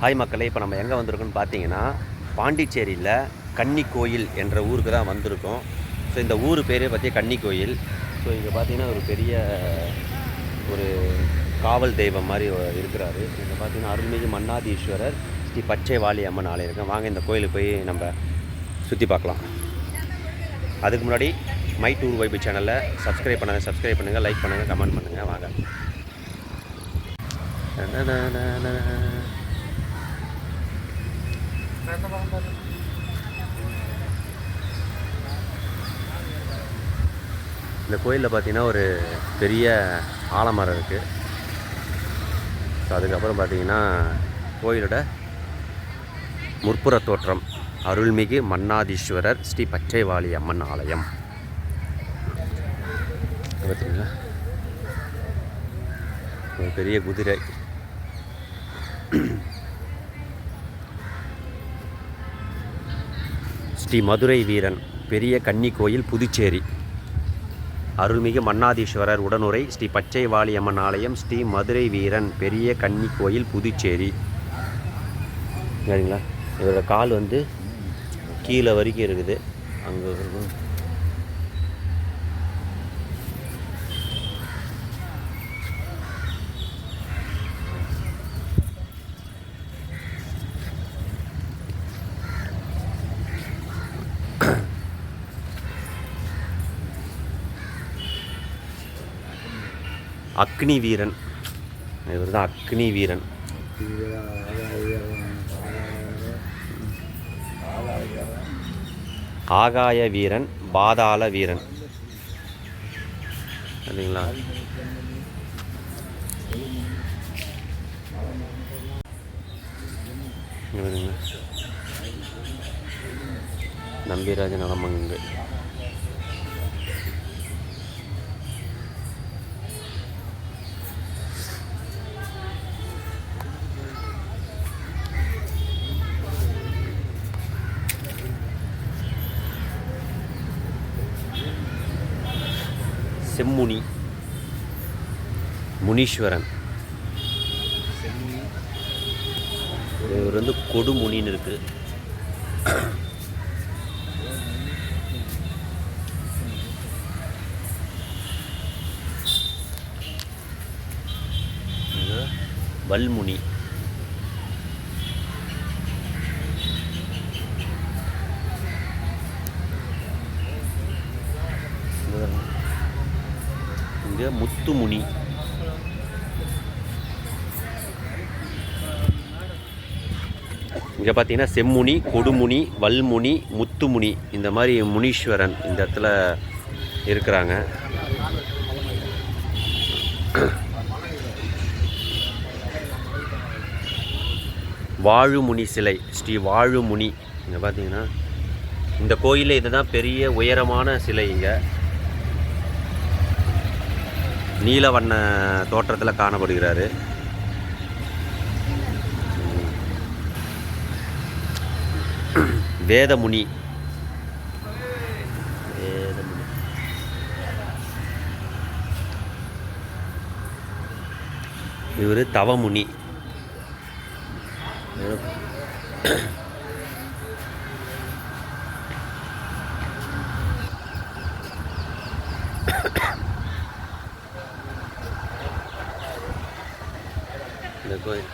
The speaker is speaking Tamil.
ஹாய் மக்களே, இப்போ நம்ம எங்கே வந்திருக்கோம்னு பார்த்தீங்கன்னா பாண்டிச்சேரியில் கன்னிக்கோயில் என்ற ஊருக்கு தான் வந்திருக்கோம். ஸோ இந்த ஊர் பேரே பார்த்தீங்கன்னா கன்னிக்கோயில். ஸோ இங்கே பார்த்தீங்கன்னா ஒரு பெரிய ஒரு காவல் தெய்வம் மாதிரி இருக்கிறாரு. இங்கே பார்த்தீங்கன்னா அருள்மிகு மன்னாதீஸ்வரர் ஸ்ரீ பச்சை வாலி அம்மன் ஆலயம் இருக்கேன். வாங்க இந்த கோயிலுக்கு போய் நம்ம சுற்றி பார்க்கலாம். அதுக்கு முன்னாடி மை டூர் வைப்பு சேனலை சப்ஸ்கிரைப் பண்ணுங்கள், லைக் பண்ணுங்கள், கமெண்ட் பண்ணுங்கள். வாங்க. இந்த கோயிலில் பார்த்தீங்கன்னா ஒரு பெரிய ஆலமரம் இருக்குது. ஸோ அதுக்கப்புறம் பார்த்தீங்கன்னா கோயிலோட முற்புற தோற்றம் அருள்மிகு மன்னாதீஸ்வரர் ஸ்ரீ பச்சை வாலி அம்மன் ஆலயம். பார்த்தீங்களா, ஒரு பெரிய குதிரை. ஸ்ரீ மதுரை வீரன் பெரிய கன்னிக்கோயில் புதுச்சேரி. அருள்மிகு மன்னாதீஸ்வரர் உடனுரை ஸ்ரீ பச்சை வாலி அம்மன் ஆலயம், ஸ்ரீ மதுரை வீரன் பெரிய கன்னிக்கோயில் புதுச்சேரி. சரிங்களா, இதோட கால் வந்து கீழே வரைக்கும் இருக்குது. அங்கே அக்னி வீரன், இவர் தான் அக்னி வீரன். ஆகாய வீரன், பாதாள வீரன். சரிங்களா, நம்பிராஜ நலமங்கு. செம்முனி முனீஸ்வரன், இவர் வந்து கொடுமுனின்னு இருக்கு. வல்முனி, இங்கே முத்துமுனி, இங்கே பார்த்தீங்கன்னா செம்முனி, கொடுமுனி, வல்முனி, முத்துமுனி, இந்த மாதிரி முனீஸ்வரன் இந்த இடத்துல இருக்கிறாங்க. வாழுமுனி சிலை, ஸ்ரீ வாழுமுனி. இங்கே பார்த்தீங்கன்னா இந்த கோயிலில் இதுதான் பெரிய உயரமான சிலை. இங்கே நீல வண்ண தோற்றத்தில் காணப்படுகிறாரு. வேதமுனி, இவர் தவமுனி. இந்த கோயில்